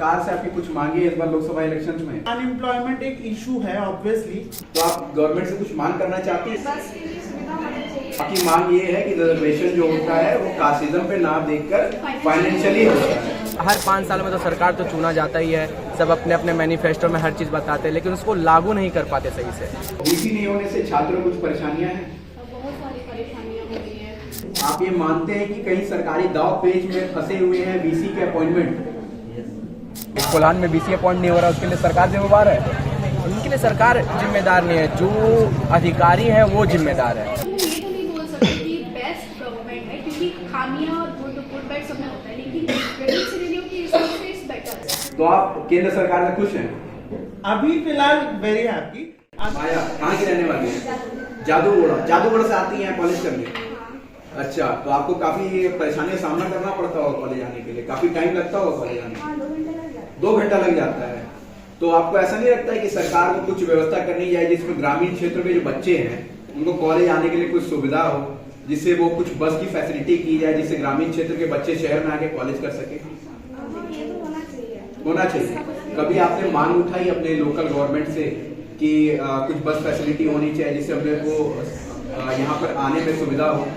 सरकार से आपकी कुछ मांगे इस बार लोकसभा इलेक्शन में? अनएम्प्लॉयमेंट एक इशू है ऑब्वियसली। तो आप गवर्नमेंट से कुछ मांग करना चाहती हैं? बस के लिए सुविधा होनी चाहिए। आपकी मांग ये है कि रिजर्वेशन जो होता है वो कास्टिज्म पे ना देखकर फाइनेंशियली होता है। हर 5 साल में तो सरकार तो चुना जाता ही है, सब अपने अपने मैनिफेस्टो में हर चीज़ बताते हैं, लेकिन उसको लागू नहीं कर पाते सही से। बीसी नहीं होने से छात्रों को कुछ परेशानियां हैं? बहुत सारी परेशानियां हो रही है। आप ये मानते हैं कि कहीं सरकारी दाव पेच में फंसे हुए हैं बीसी के अपॉइंटमेंट? कोल्हान में बीसी अपॉइंट नहीं हो रहा, उसके लिए सरकार जिम्मेदार है? उनके लिए सरकार जिम्मेदार नहीं है, जो अधिकारी है वो जिम्मेदार है। हम ये तो नहीं बोल सकते कि बेस्ट गवर्नमेंट है, क्योंकि खामियां और गुड बैड सब में होता है, लेकिन क्रेडिट सिनेरियो के हिसाब से इट्स बेटर। तो आप केंद्र सरकार से खुश हैं? अभी फिलहाल वेरी हैप्पी। माया कहाँ की रहने वाली है? जादूगढ़ से आती हैं कॉलेज करने? अच्छा, तो आपको काफी परेशानी का सामना करना पड़ता होगा कॉलेज आने के लिए, काफी टाइम लगता होगा कॉलेज आने में? 2 घंटा लग जाता है। तो आपको ऐसा नहीं लगता है कि सरकार को कुछ व्यवस्था करनी चाहिए जिसमें ग्रामीण क्षेत्र में जो बच्चे हैं उनको कॉलेज आने के लिए कुछ सुविधा हो, जिससे वो कुछ बस की फैसिलिटी की जाए, जिससे ग्रामीण क्षेत्र के बच्चे शहर में आके कॉलेज कर सके? होना चाहिए। कभी आपने मांग उठाई अपने लोकल गवर्नमेंट से कि कुछ बस फैसिलिटी होनी चाहिए जिससे हम लोग को यहाँ पर आने में सुविधा हो?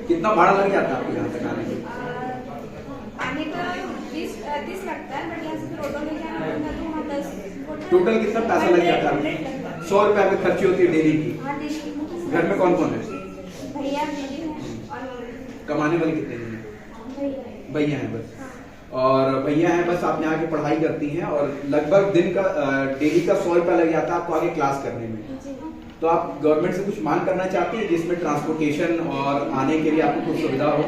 कितना भाड़ा लग जाता है आपको यहाँ तक आने में? आने का 20-30 लगता है, बट यहाँ से फिर ऑटो लेके आना पड़ता है तो वहाँ 10। टोटल कितना पैसा लग जाता है? 100 रुपए आपकी खर्ची होती है डेली की। घर में कौन कौन है? भैया दीदी हैं और कमाने वाले कितने जन हैं? भैया हैं बस। और भैया हैं बस, आप यहाँ की पढ़ाई करती हैं और लगभग दिन का डेली का 100 रुपया लग जाता है आपको आगे क्लास करने में। तो आप गवर्नमेंट से कुछ मांग करना चाहती है जिसमें ट्रांसपोर्टेशन और आने के लिए आपको कुछ सुविधा हो?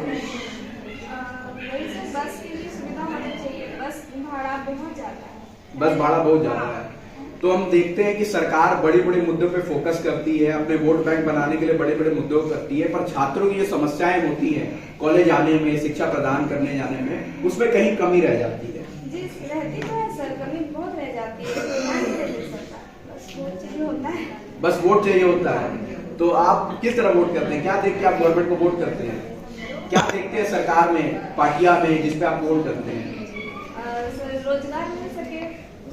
बस के लिए सुविधा होनी चाहिए। बस भाड़ा बहुत ज्यादा है। बस भाड़ा बहुत ज्यादा है। तो हम देखते हैं कि सरकार बड़े बड़े मुद्दों पे फोकस करती है, अपने वोट बैंक बनाने के लिए बड़े बड़े मुद्दों को करती है, पर छात्रों की जो समस्याएं होती हैं कॉलेज आने में, शिक्षा प्रदान करने जाने में, उसमें कहीं कमी रह जाती है। जी रहती तो है सर, कमी बहुत रह जाती है, ध्यान नहीं देती सरकार। बस वोट चाहिए होता है। बस वोट चाहिए होता है। तो आप किस तरह वोट करते हैं? क्या देख के आप गवर्नमेंट को वोट करते हैं? क्या देखते हैं सरकार में, पार्टियां में जिसपे आप वोट करते हैं? सर रोजगार मिल सके।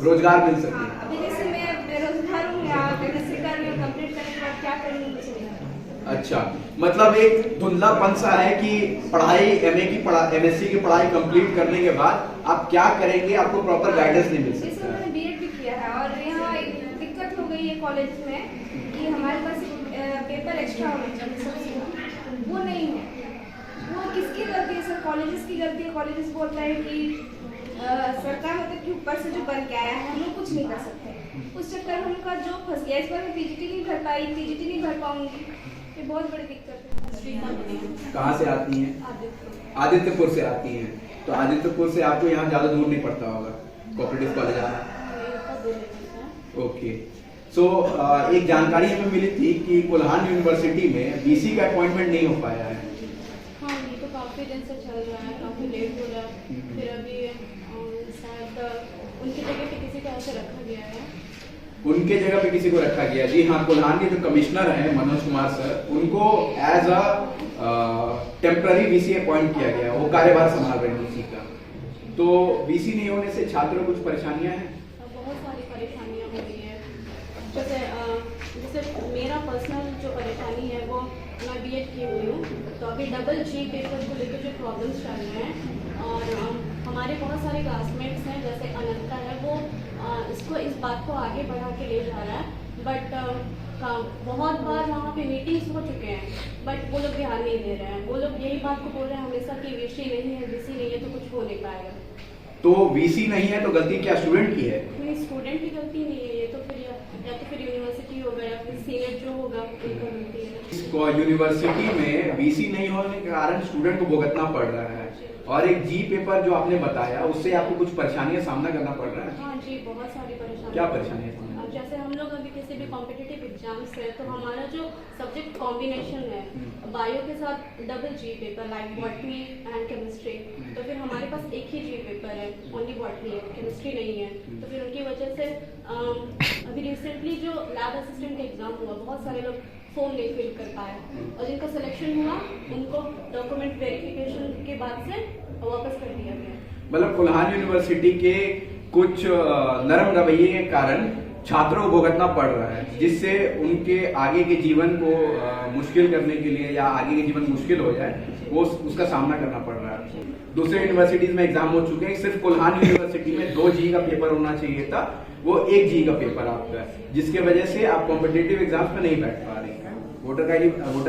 रोजगार मिल सके। अभी जैसे मैं बेरोजगार हूँ या बेरोजगार कर रही हूँ, कंप्लीट करने के बाद क्या करूँगी मुझे नहीं पता। अच्छा, मतलब एक धुंधलापन सा है कि पढ़ाई एमएससी की पढ़ाई कंप्लीट करने के बाद आप क्या करेंगे, आपको प्रॉपर गाइडेंस नहीं मिल जैसे सकता। मैंने बीएड भी किया है और यहाँ एक दिक्कत हो गई है कॉलेज में कि हमारे पास पेपर एक्स्ट्रा होना चाहिए सबसे, वो नहीं है। वो किसकी गलती है सर? कॉलेजेस की गलती है। कॉलेजेस बोलता है कि सरकार मतलब कि ऊपर से जो बन के आया है हम लोग कुछ नहीं कर सकते। उस चक्कर में उनका जो फंस गया। इस बार मैं पीजीटी नहीं भर पाई, टीजीटी नहीं भर पाऊंगी, ये बहुत बड़ी दिक्कत है। कहाँ से आती हैं? आदित्यपुर से आती हैं। तो आदित्यपुर से आपको यहाँ ज्यादा दूर नहीं पड़ता होगा कोऑपरेटिव कॉलेज आना? ओके। सो एक जानकारी हमें मिली थी कि कोल्हान यूनिवर्सिटी में बीसी का अपॉइंटमेंट नहीं हो पाया है। हाँ, ये तो काफ़ी दिन से चल रहा है, काफ़ी लेट हो रहा है। फिर अभी शायद उनकी जगह पे किसी को ऐसे रखा गया है। उनके जगह पे किसी को रखा गया? जी हाँ, कोल्हान के जो कमिश्नर हैं मनोज कुमार सर, उनको as a temporary BC appoint किया गया, वो कार्यभार संभाल रहे हैं बीसी का। तो बीसी नहीं होने से छात्रों को कुछ परेशानियां हैं? बहुत सारी परेशानियाँ हो रही है। जैसे मेरा पर्सनल जो परेशानी है वो, मैं बीएड की हुई हूँ, तो अभी डबल जी पेपर को लेकर जो प्रॉब्लम्स चल रहे हैं और हमारे बहुत सारे क्लासमेट्स हैं, जैसे अनंता है, वो इसको इस बात को आगे बढ़ा के ले जा रहा है। बट बहुत बार वहाँ पे मीटिंग्स हो चुके हैं, बट वो लोग ध्यान नहीं दे रहे हैं। वो लोग यही बात को बोल रहे हैं हमेशा कि वीसी नहीं है, वीसी नहीं है तो कुछ हो नहीं पाएगा। तो वीसी नहीं है तो गलती क्या स्टूडेंट की है? नहीं, स्टूडेंट की गलती नहीं है, ये तो फिर या तो फिर यूनिवर्सिटी होगा या फिर सीनियर जो होगा उनकी गलती है। यूनिवर्सिटी में बीसी नहीं होने के कारण स्टूडेंट को भुगतना पड़ रहा है, और एक जी पेपर जो आपने बताया उससे आपको कुछ परेशानियां सामना करना पड़ रहा है? हाँ जी, बहुत सारी परेशानी। क्या परेशानियां? अब जैसे हम लोग अभी किसी भी कॉम्पिटिटिव एग्जाम्स है तो हमारा जो सब्जेक्ट कॉम्बिनेशन है बायो के साथ double ji paper, like botany and chemistry, तो फिर हमारे पास एक ही जी पेपर है, ओनली बॉटनी है, केमिस्ट्री नहीं है। तो फिर उनकी वजह से अभी रिसेंटली जो लैब असिस्टेंट का एग्जाम हुआ, बहुत सारे लोग फॉर्म नहीं फिल कर पाए और जिनका सिलेक्शन हुआ उनको डॉक्यूमेंट वेरिफिकेशन के बाद से वापस कर दिया गया। मतलब कोल्हान यूनिवर्सिटी के कुछ नरम रवैये के कारण छात्रों को भुगतना पड़ रहा है, जिससे उनके आगे के जीवन को मुश्किल करने के लिए या आगे के जीवन मुश्किल हो जाए वो उसका सामना करना पड़ रहा है। दूसरे यूनिवर्सिटीज में एग्जाम हो चुके हैं, सिर्फ कोल्हान यूनिवर्सिटी में 2 जी का पेपर होना चाहिए था, वो 1 जी का पेपर आपका है, जिसके वजह से आप कॉम्पिटेटिव एग्जाम्स में नहीं बैठ पा रहे हैं। वोटर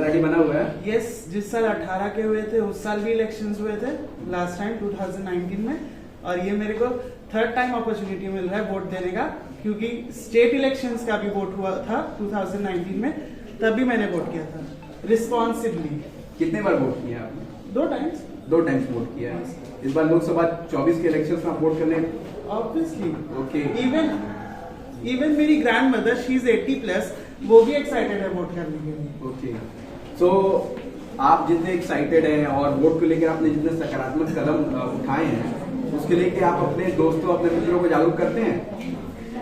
आईडी बना हुआ है? यस, जिस साल 18 के हुए थे उस साल भी इलेक्शंस हुए थे लास्ट टाइम 2019 में, और ये मेरे को 3rd टाइम अपॉर्चुनिटी मिल रहा है वोट देने का, क्योंकि स्टेट इलेक्शंस का भी वोट हुआ था 2019 में, तभी मैंने वोट किया था रिस्पॉन्सिबली। कितने बार वोट किया आपने? 2 टाइम्स। 2 टाइम्स वोट किया है। इस बार लोकसभा 24 के इलेक्शंस में आप वोट करने? ऑब्वियसली। ओके। इवन मेरी ग्रैंड मदर, शी इज 80+, वो भी एक्साइटेड है वोट करने के लिए। ओके, सो आप जितने एक्साइटेड हैं और वोट को लेकर आपने जितने सकारात्मक कदम उठाए हैं, उसके लेके आप अपने दोस्तों, अपने मित्रों को जागरूक करते हैं?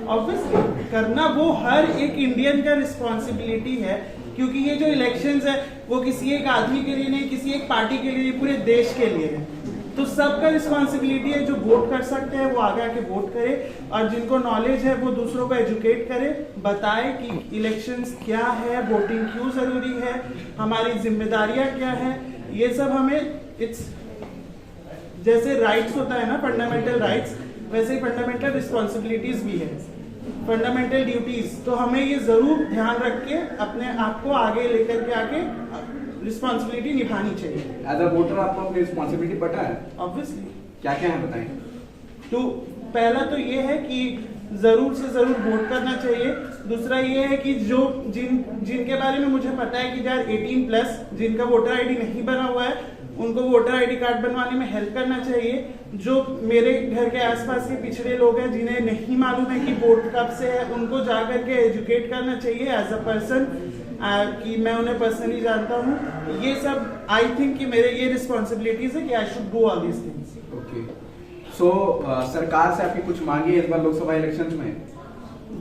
ऑब्वियसली करना वो हर एक इंडियन का रिस्पॉन्सिबिलिटी है, क्योंकि ये जो इलेक्शंस है वो किसी एक आदमी के लिए नहीं, किसी एक पार्टी के लिए, पूरे देश के लिए है। तो सबका रिस्पॉन्सिबिलिटी है, जो वोट कर सकते हैं वो आगे आके वोट करे, और जिनको नॉलेज है वो दूसरों को एजुकेट करे, बताए कि इलेक्शंस क्या है, वोटिंग क्यों जरूरी है, हमारी जिम्मेदारियां क्या है। ये सब हमें इट्स जैसे राइट्स होता है ना, फंडामेंटल राइट्स, वैसे ही फंडामेंटल रिस्पॉन्सिबिलिटीज भी है, फंडामेंटल ड्यूटीज। तो हमें ये जरूर ध्यान रख के अपने आप को आगे लेकर के आके रिस्पॉन्सिबिलिटी निभानी चाहिए। एज अ वोटर आपको अपनी रिस्पॉन्सिबिलिटी पता है? ऑब्वियसली। क्या क्या है बताएं? तो पहला तो ये है कि जरूर से जरूर वोट करना चाहिए। दूसरा ये है कि जो जिनके बारे में मुझे पता है कि यार 18+, जिनका वोटर आईडी नहीं बना हुआ है, उनको वोटर आईडी कार्ड बनवाने में हेल्प करना चाहिए। जो मेरे घर के आसपास के पिछड़े लोग हैं जिन्हें नहीं मालूम है कि वोट कब से है, उनको जा करके एजुकेट करना चाहिए एज अ पर्सन, कि मैं उन्हें पर्सनली जानता हूँ। ये सब आई थिंक कि मेरे ये रिस्पॉन्सिबिलिटीज है कि I should do all these things. Okay, so सरकार से आपकी कुछ मांगे इस बार लोकसभा इलेक्शंस में?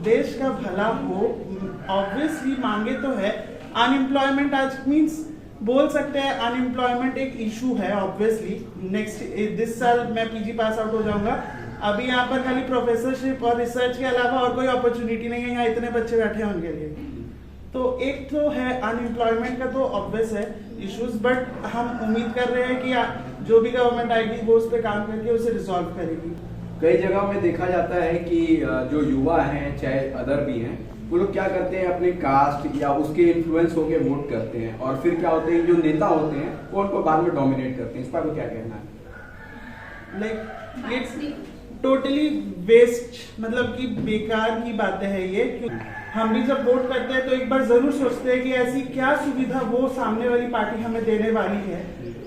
देश का भला हो, ऑब्वियसली मांगे तो है। अनएम्प्लॉयमेंट आज मीन्स बोल सकते हैं अनएम्प्लॉयमेंट एक इशू है ऑब्वियसली। दिस साल मैं पीजी पास आउट हो जाऊंगा। अभी यहाँ पर खाली प्रोफेसरशिप और रिसर्च के अलावा और कोई अपॉर्चुनिटी नहीं है, यहाँ इतने बच्चे बैठे हैं उनके लिए। तो एक तो है अनएम्प्लॉयमेंट का, तो ऑब्वियस है इश्यूज, बट हम उम्मीद कर रहे हैं कि जो भी गवर्नमेंट आएगी वो उस पर काम करके उसे रिजॉल्व करेगी। कई जगह में देखा जाता है कि जो युवा हैं, चाहे अदर भी हैं, वो लोग क्या करते हैं, अपने कास्ट या उसके इन्फ्लुएंस होके वोट करते हैं, और फिर क्या होते हैं, जो नेता होते हैं वो उनको बाद में डोमिनेट करते हैं। इस पर आपको क्या कहना है? लाइक इट्स टोटली वेस्ट, मतलब कि बेकार की बातें है ये। हम भी जब वोट करते हैं तो एक बार जरूर सोचते हैं कि ऐसी क्या सुविधा वो सामने वाली पार्टी हमें देने वाली है,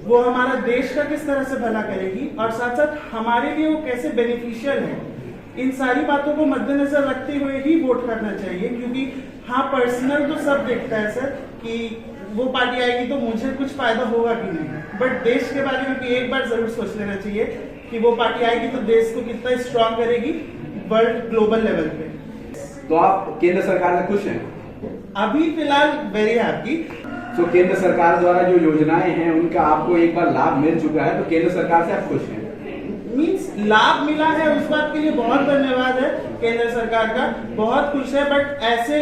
वो हमारा देश का किस तरह से भला करेगी, और साथ साथ हमारे लिए वो कैसे बेनिफिशियल है। इन सारी बातों को मद्देनजर रखते हुए ही वोट करना चाहिए, क्योंकि हाँ पर्सनल तो सब देखता है सर कि वो पार्टी आएगी तो मुझे कुछ फायदा होगा कि नहीं, बट देश के बारे में भी एक बार जरूर सोच लेना चाहिए कि वो पार्टी आएगी तो देश को कितना स्ट्रांग करेगी वर्ल्ड ग्लोबल लेवल पे। तो आप केंद्र सरकार से खुश हैं? अभी फिलहाल वेरी हैप्पी। तो केंद्र सरकार द्वारा जो योजनाएं हैं उनका आपको एक बार लाभ मिल चुका है, तो केंद्र सरकार से आप खुश हैं? मीन्स लाभ मिला है उस बात के लिए बहुत धन्यवाद है केंद्र सरकार का, बहुत खुश है। बट ऐसे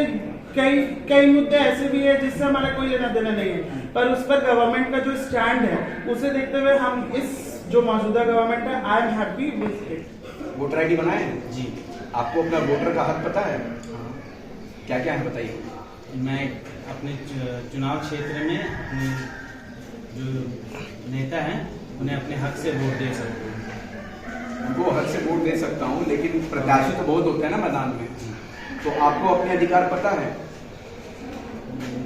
कई मुद्दे ऐसे भी है जिससे हमारा कोई लेना देना नहीं है, पर उस पर गवर्नमेंट का जो स्टैंड है उसे देखते हुए हम इस जो मौजूदा गवर्नमेंट है, I am happy with it. Voter ID बनाए हैं? जी। आपको अपना वोटर का हक पता है? क्या क्या है बताइए। मैं अपने चुनाव क्षेत्र में अपने जो नेता हैं उन्हें अपने हक से वोट दे सकता हूँ। उनको हक से वोट दे सकता हूँ, लेकिन प्रत्याशी तो बहुत होते हैं ना मैदान में, तो आपको अपने अधिकार पता है?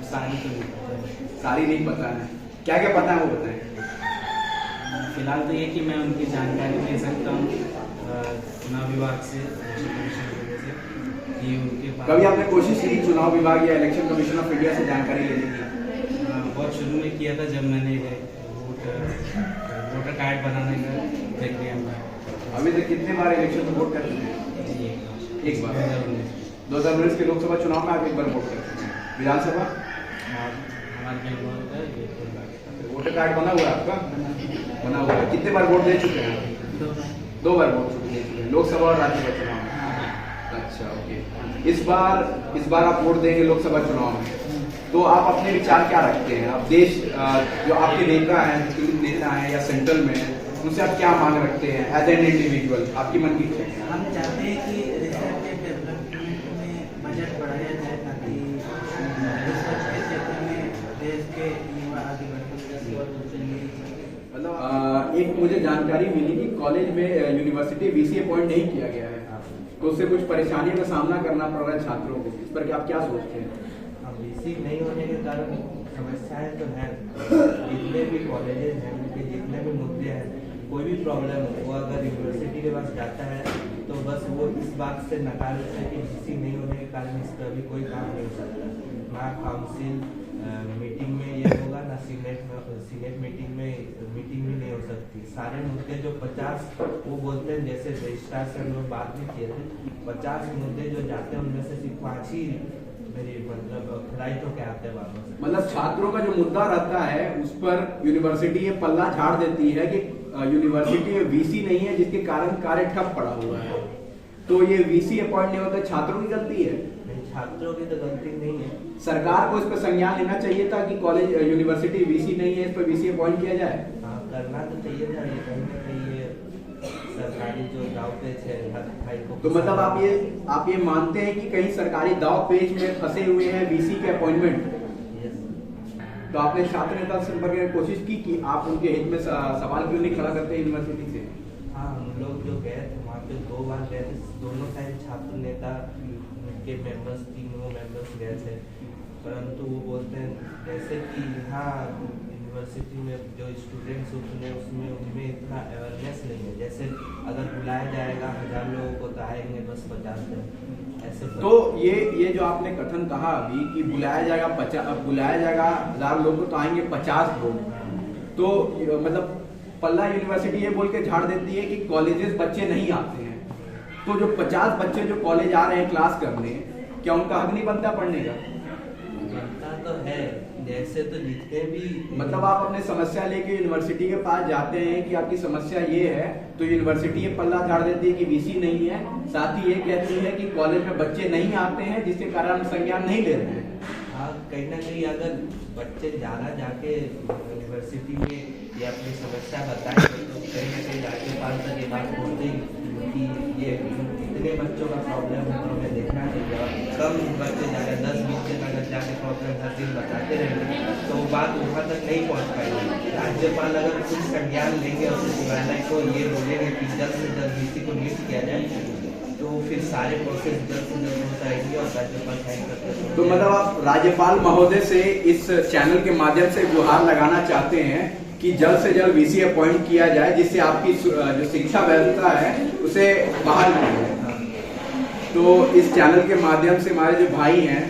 सारी तो नहीं पता है। सारी नहीं पता है, क्या क्या पता है वो बताएं। फिलहाल तो ये कि मैं उनकी जानकारी ले सकता हूँ चुनाव विभाग से, कि उनके पास। कभी आपने कोशिश की चुनाव विभाग या इलेक्शन कमीशन ऑफ इंडिया से जानकारी लेने की? बहुत शुरू में किया था जब मैंने वोटर कार्ड बनाने का प्रक्रिया में। अभी तक कितने बार इलेक्शन में वोट कर चुके हैं? जी, एक बार। 2019 के लोकसभा चुनाव में आप एक बार वोट कर चुके हैं। विधानसभा हमारे वोटर कार्ड बना हुआ है आपका? बना हुआ है। कितने बार वोट दे चुके हैं? 2 2 बार वोट छूट दे चुके हैं, लोकसभा और राज्यसभा चुनाव में। अच्छा, ओके। इस बार आप वोट देंगे लोकसभा चुनाव में, तो आप अपने विचार क्या रखते हैं? आप देश जो आपके नेता हैं, जो नेता हैं या सेंट्रल में हैं, उनसे आप क्या मांग रखते हैं एज एन इंडिविजुअल? आपकी मन की इच्छा है? हम चाहते हैं कि रिसर्च एंड डेवलपमेंट में बजट बढ़ाया जाए ताकि रिसर्च के क्षेत्र में देश के युवा आगे बढ़ सके। मतलब एक मुझे जानकारी मिली कि कॉलेज में यूनिवर्सिटी वीसी अपॉइंट नहीं किया गया है, तो उससे कुछ परेशानियों का सामना करना पड़ रहा है छात्रों को। इस पर आप क्या सोचते हैं? बीसी नहीं होने के कारण समस्याएं तो हैं, जितने भी कॉलेजेस हैं उनके जितने भी मुद्दे हैं, कोई भी प्रॉब्लम हो वो अगर यूनिवर्सिटी के पास जाता है तो बस वो इस बात से नकार देता है कि बीसी नहीं होने के कारण इस पर भी कोई काम नहीं हो सकता। ना काउंसिल मीटिंग में ये होगा, ना सीनेट मीटिंग भी नहीं हो सकती। सारे मुद्दे जो 50 वो बोलते हैं, जैसे रजिस्ट्रार से हम लोग बात भी किए थे, 50 मुद्दे जो जाते हैं उनमें से सिर्फ 5 ही मेरी मतलब फ्लाइट होके आते हैं वापस। मतलब छात्रों का जो मुद्दा रहता है उस पर यूनिवर्सिटी ये पल्ला झाड़ देती है कि यूनिवर्सिटी में वीसी नहीं है, जिसके कारण कार्य ठप पड़ा हुआ है। तो ये वीसी अपॉइंट नहीं होता, छात्रों की गलती है? नहीं, छात्रों की तो गलती नहीं है। सरकार को इस पर संज्ञान लेना चाहिए था कि कॉलेज यूनिवर्सिटी वीसी नहीं है, इस पर वीसी अपॉइंट किया जाए। हाँ, करना तो चाहिए था, ये कहीं ना कहीं ये सरकारी जो दाव पेच है हर भाई को। तो मतलब आप ये मानते हैं कि कहीं सरकारी दाव पेच में फंसे हुए हैं वीसी के अपॉइंटमेंट? तो आपने छात्र नेता से संपर्क करने की कोशिश की कि आप उनके हित में सवाल क्यों नहीं खड़ा करते यूनिवर्सिटी से? हाँ, हम लोग जो गए थे वहाँ पे 2 बार गए थे, दोनों साइड छात्र नेता के मेंबर्स, 3 मेंबर्स गए थे, परंतु वो बोलते हैं जैसे कि यहाँ यूनिवर्सिटी में जो स्टूडेंट्स उसमें उनमें इतना अवेयरनेस नहीं है। जैसे अगर बुलाया जाएगा 1000 लोगों को तो आएंगे बस 50 जन ऐसे। तो ये जो आपने कथन कहा अभी कि बुलाया जाएगा 1000 लोग तो आएंगे 50 लोग, तो मतलब पल्ला यूनिवर्सिटी ये बोल के झाड़ देती है कि कॉलेजेस बच्चे नहीं आते हैं, तो जो 50 बच्चे जो कॉलेज आ रहे हैं क्लास करने, क्या उनका हक नहीं बनता पढ़ने का? बनता तो है, जैसे तो जितने भी मतलब आप अपने समस्या लेके यूनिवर्सिटी के पास जाते हैं कि आपकी समस्या ये है, तो यूनिवर्सिटी ये पल्ला झाड़ देती है कि वीसी नहीं है, साथ ही ये कहती है कि कॉलेज में बच्चे नहीं आते हैं जिसके कारण हम संज्ञान नहीं ले रहे हैं। हाँ, कहीं ना कहीं अगर बच्चे ज़्यादा जाके यूनिवर्सिटी में ये अपनी समस्या बताएंगे तो कहीं ना कहीं राज्यपाल तक ये बात पहुँचेगी कि ये इतने बच्चों का प्रॉब्लम है तो हमें देखना चाहिए। और कम बच्चे जाके 10-20 दिन अगर जाके प्रॉब्लम हर दिन बताते रहेंगे तो वो बात वहाँ तक नहीं पहुँच पाएगी। राज्यपाल अगर कुछ संज्ञान लेंगे और सचिवालय को ये बोलेंगे कि जल्द से जल्द वीसी को नियुक्त किया जाए तो फिर सारे प्रोसेस जल्द से जल्द हो जाएंगे और राज्यपाल साइन करते हैं। तो मतलब आप राज्यपाल महोदय से इस चैनल के माध्यम से गुहार लगाना चाहते हैं कि जल्द से जल्द वीसी अपॉइंट किया जाए, जिससे आपकी जो शिक्षा व्यवस्था है उसे बहाल किया जाए। तो इस चैनल के माध्यम से हमारे जो भाई हैं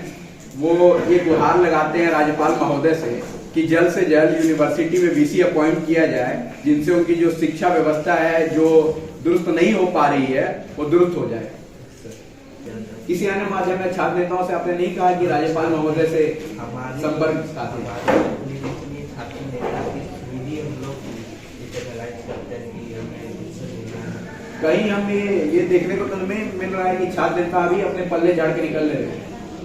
वो ये गुहार लगाते हैं राज्यपाल महोदय से कि जल्द से जल्द यूनिवर्सिटी में वीसी अपॉइंट किया जाए, जिनसे उनकी जो शिक्षा व्यवस्था है जो दुरुस्त नहीं हो पा रही है वो दुरुस्त हो जाए। किसी अन्य माध्यम में छात्र नेताओं से आपने नहीं कहा कि राज्यपाल महोदय से संपर्क साधे? कहीं हम ये देखने को तो नहीं मिल रहा है कि छात्र नेता भी अपने पल्ले झाड़ के निकल रहे हैं।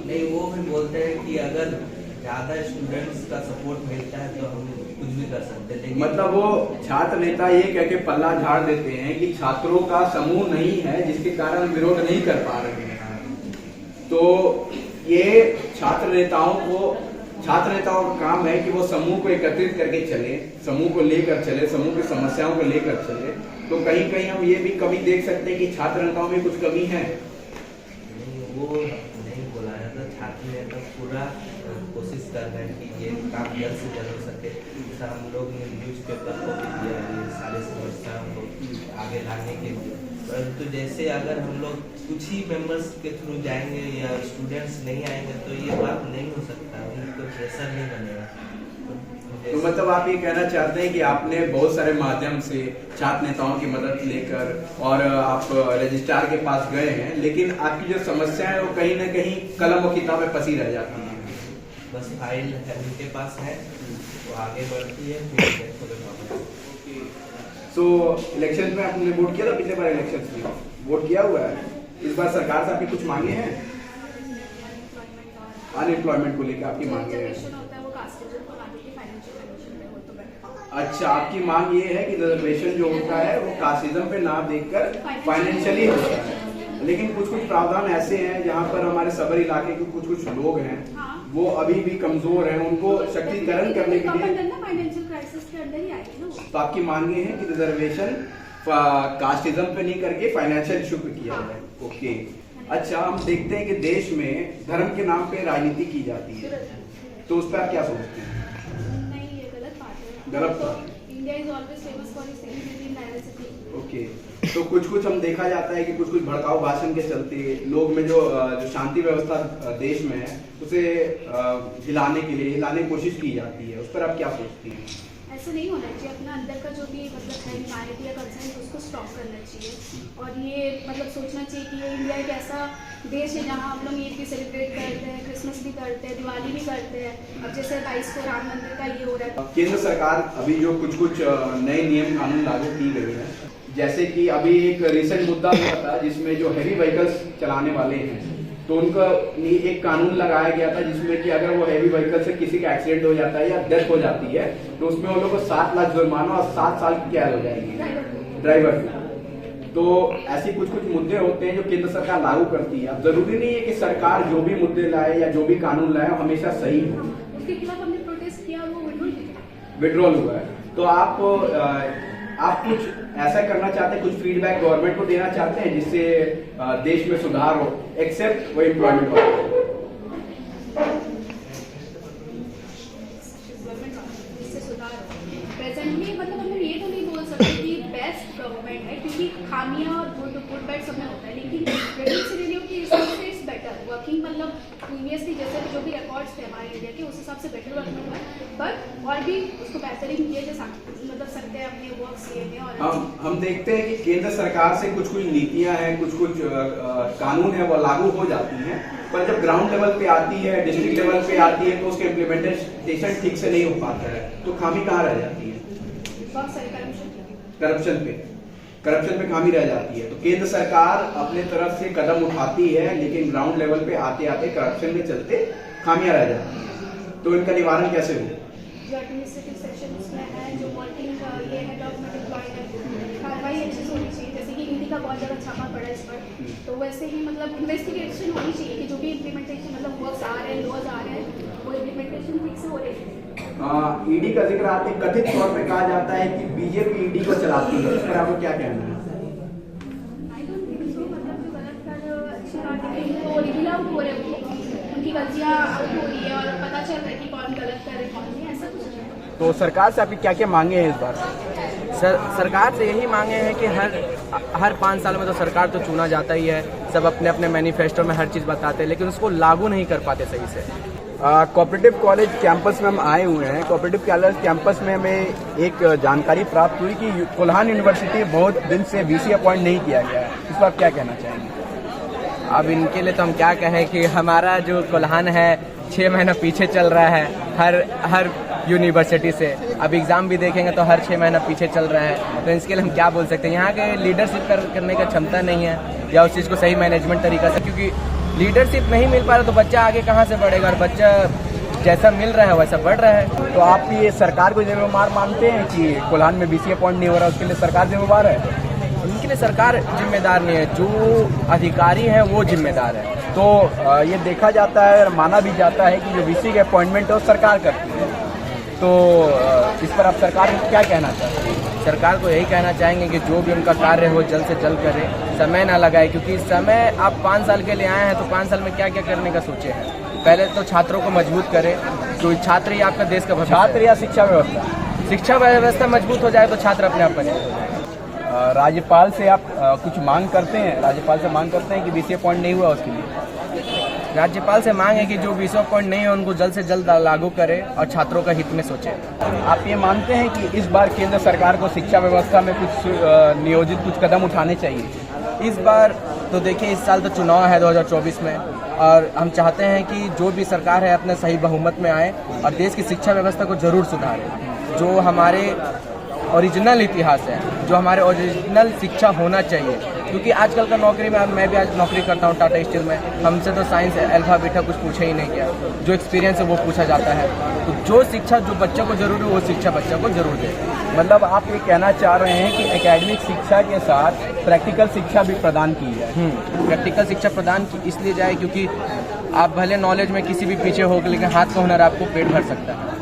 नहीं, वो भी बोलते हैं कि अगर ज्यादा स्टूडेंट्स का सपोर्ट मिलता है तो हम कुछ भी कर सकते हैं। मतलब वो छात्र नेता ये कह के पल्ला झाड़ देते हैं कि छात्रों का समूह नहीं है जिसके कारण विरोध नहीं कर पा रहे हैं। तो ये छात्र नेताओं का काम है कि वो समूह को एकत्रित करके चले, समूह को लेकर चले, समूह की समस्याओं को लेकर चले। तो कहीं कहीं हम ये भी कमी देख सकते हैं कि छात्र नेताओं में कुछ कमी है। वो नहीं बोला जाता, छात्र नेता पूरा कोशिश कर रहे हैं कि ये काम जल्द से जल्द हो सके। जैसा हम लोग ने न्यूज़पेपर को भी दिया है सारे समस्याओं को आगे लाने के लिए, परंतु जैसे अगर हम लोग कुछ ही मेंबर्स के थ्रू जाएंगे या स्टूडेंट्स नहीं आएंगे तो ये बात नहीं हो सकता, उनको प्रेशर नहीं बनेगा। तो मतलब आप ये कहना चाहते हैं कि आपने बहुत सारे माध्यम से छात्र नेताओं की मदद लेकर और आप रजिस्ट्रार के पास गए हैं, लेकिन आपकी जो समस्या है वो कहीं ना कहीं कलम और किताब में फंसी रह जाती है। बस फाइल उनके पास है, वो आगे बढ़ती है फिर सो इलेक्शन में आपने वोट किया था? पिछले बार इलेक्शन में वोट किया हुआ है? इस बार सरकार से आपकी कुछ मांगे हैं? अनएम्प्लॉयमेंट को लेकर आपकी मांगे हैं? अच्छा, आपकी मांग ये है कि रिजर्वेशन जो होता है वो कास्टिज्म पे ना देखकर फाइनेंशियली होता है। लेकिन कुछ कुछ प्रावधान ऐसे हैं जहाँ पर हमारे सबर इलाके के कुछ कुछ लोग हैं, वो अभी भी कमजोर हैं, उनको शक्तिकरण करने के लिए फाइनेंशियल क्राइसिस के अंदर ही आएगी ना। तो आपकी मांग ये है कि रिजर्वेशन कास्टिज्म पे नहीं करके फाइनेंशियल इशू पे किया जाए। ओके, अच्छा, हम देखते हैं कि देश में धर्म के नाम पे राजनीति की जाती है, तो उस पर आप क्या सोचते हैं? नहीं, ये गलत बात है। गलत बात। India is always famous for its unity in diversity. Okay, तो कुछ कुछ हम देखा जाता है कि कुछ कुछ भड़काऊ भाषण के चलते लोग में जो शांति व्यवस्था देश में है उसे हिलाने की कोशिश की जाती है, उस पर आप क्या सोचती हैं? ऐसा नहीं होना चाहिए। अपना अंदर का जो भी मतलब है ह्यूमैनिटी या कंसर्न उसको स्टॉप करना चाहिए और ये मतलब सोचना चाहिए कि ये इंडिया एक ऐसा देश है जहाँ हम लोग ईद भी सेलिब्रेट करते हैं, क्रिसमस भी करते हैं, दिवाली भी करते हैं। अब जैसे 22 को राम मंदिर का ये हो रहा है। केंद्र सरकार अभी जो कुछ कुछ नए नियम कानून लागू की गई है, जैसे कि अभी एक रिसेंट मुद्दा हुआ था जिसमें जो हैवी व्हीकल्स चलाने वाले हैं तो उनका एक कानून लगाया गया था जिसमें कि अगर वो हैवी व्हीकल से किसी का एक्सीडेंट हो जाता है या डेथ हो जाती है तो उसमें उन लोगों को 7 लाख जुर्माना और 7 साल की कैद हो जाएगी ड्राइवर की। तो ऐसे कुछ कुछ मुद्दे होते हैं जो केंद्र सरकार लागू करती है। अब जरूरी नहीं है कि सरकार जो भी मुद्दे लाए या जो भी कानून लाए हमेशा सही हो। उसके खिलाफ हमने प्रोटेस्ट किया, वो विड्रॉल हुआ है। तो आप कुछ ऐसा करना चाहते हैं, कुछ फीडबैक गवर्नमेंट को देना चाहते हैं जिससे देश में सुधार हो, एक्सेप्ट वो एम्प्लॉयमेंट हो? प्रेजेंटली मतलब हम ये तो नहीं बोल सकते कि बेस्ट गवर्नमेंट है क्योंकि खामियां और गुड बैड सब में होता है, लेकिन रेडियो सिनेरियो के हिसाब से इट्स बेटर वर्किंग। मतलब प्रीवियसली जैसे जो भी रिकॉर्ड्स थे हमारे इंडिया के उस हिसाब से बेटर वर्किंग हुआ है, बट और भी उसको बेहतरीन किए जा मतलब सकते हैं अपने वर्क किए में। और हम देखते हैं कि केंद्र सरकार से कुछ कुछ नीतियां हैं, कुछ कुछ कानून है वो लागू हो जाती हैं, पर जब ग्राउंड लेवल पे आती है, डिस्ट्रिक्ट लेवल पे आती है तो उसके इम्प्लीमेंटेशन ठीक से नहीं हो पाता है, तो खामी कहाँ रह जाती है? करप्शन पे खामी रह जाती है। तो केंद्र सरकार अपने तरफ से कदम उठाती है लेकिन ग्राउंड लेवल पे आते आते करप्शन के चलते खामियां रह जाती है, तो इनका निवारण कैसे हो? जो एडमिनिस्ट्रेटिव सेक्शंस में है, जो वर्किंग ये हेड ऑफ एम्प्लॉयड है, कार्रवाई अच्छी होनी चाहिए। जैसे कि हिंदी का बहुत ज़्यादा छापा पड़ा है इस पर, तो वैसे ही मतलब इन्वेस्टिगेशन होनी चाहिए कि जो भी इम्प्लीमेंटेशन मतलब वर्क्स आ रहे हैं, लॉज आ रहे हैं, वो इम्प्लीमेंटेशन ठीक से हो रही है। ईडी का जिक्र आते कथित तौर पे कहा जाता है कि बीजेपी ईडी को चलाती है, इस पर आपको क्या कहना है? I don't think so. मतलब जो गलत कर अच्छी बात है कि वो रिवील आउट हो रहे हैं, वो उनकी गलतियाँ आउट हो रही है और पता चल रहा है कि कौन गलत कर रहे कौन नहीं, ऐसा कुछ नहीं। तो सरकार से आपकी क्या क्या मांगे हैं इस बार? सरकार से यही मांगे हैं कि हर 5 साल में तो सरकार तो चुना जाता ही है, सब अपने अपने मैनिफेस्टो में हर चीज़ बताते हैं लेकिन उसको लागू नहीं कर पाते सही से। कोऑपरेटिव कॉलेज कैंपस में हम आए हुए हैं। कोऑपरेटिव कॉलेज कैंपस में हमें एक जानकारी प्राप्त हुई कि कोल्हान यूनिवर्सिटी बहुत दिन से वीसी अपॉइंट नहीं किया गया है, इस पर आप क्या कहना चाहेंगे? अब इनके लिए तो हम क्या कहें कि हमारा जो कोल्हान है 6 महीना पीछे चल रहा है हर यूनिवर्सिटी से। अब एग्ज़ाम भी देखेंगे तो हर 6 महीना पीछे चल रहा है, तो इसके लिए हम क्या बोल सकते हैं? यहाँ के लीडरशिप करने का क्षमता नहीं है या उस चीज़ को सही मैनेजमेंट तरीका से, क्योंकि लीडरशिप नहीं मिल पा रहा तो बच्चा आगे कहाँ से बढ़ेगा, और बच्चा जैसा मिल रहा है वैसा बढ़ रहा है। तो आप ये सरकार को जिम्मेवार मानते हैं कि कोल्हान में बीसी अपॉइंट नहीं हो रहा, उसके लिए सरकार जिम्मेवार है? उनके लिए सरकार जिम्मेदार नहीं है, जो अधिकारी हैं वो जिम्मेदार है। तो ये देखा जाता है और माना भी जाता है कि जो वीसी के अपॉइंटमेंट है वो सरकार करती है, तो इस पर आप सरकार को क्या कहना चाहते हैं? सरकार को यही कहना चाहेंगे कि जो भी उनका कार्य हो जल्द से जल्द करे, समय ना लगाए, क्योंकि समय आप 5 साल के लिए आए हैं तो 5 साल में क्या क्या करने का सोचे हैं। पहले तो छात्रों को मजबूत करें, तो छात्र ही आपका देश का भविष्य। छात्र या शिक्षा व्यवस्था मजबूत हो जाए तो छात्र अपने आप बने। राज्यपाल से आप कुछ मांग करते हैं? राज्यपाल से मांग करते हैं कि बीसी अपॉइंट नहीं हुआ उसके लिए? राज्यपाल से मांग है कि जो 20 पॉइंट नहीं है उनको जल्द से जल्द लागू करे और छात्रों का हित में सोचे। आप ये मानते हैं कि इस बार केंद्र सरकार को शिक्षा व्यवस्था में कुछ नियोजित कुछ कदम उठाने चाहिए? इस बार तो देखिए, इस साल तो चुनाव है 2024 में, और हम चाहते हैं कि जो भी सरकार है अपने सही बहुमत में आए और देश की शिक्षा व्यवस्था को जरूर सुधारे। जो हमारे ओरिजिनल इतिहास है, जो हमारे ओरिजिनल शिक्षा होना चाहिए। क्योंकि आजकल का नौकरी में, मैं भी आज नौकरी करता हूँ टाटा स्टील में, हमसे तो साइंस अल्फा बीटा कुछ पूछा ही नहीं गया, जो एक्सपीरियंस है वो पूछा जाता है। तो जो शिक्षा जो बच्चों को जरूरी है वो शिक्षा बच्चों को जरूर दे। मतलब आप ये कहना चाह रहे हैं कि एकेडमिक शिक्षा के साथ प्रैक्टिकल शिक्षा भी प्रदान की जाए। प्रैक्टिकल शिक्षा प्रदान की इसलिए जाए क्योंकि आप भले नॉलेज में किसी भी पीछे हो, लेकिन हाथ का हुनर आपको पेट भर सकता है।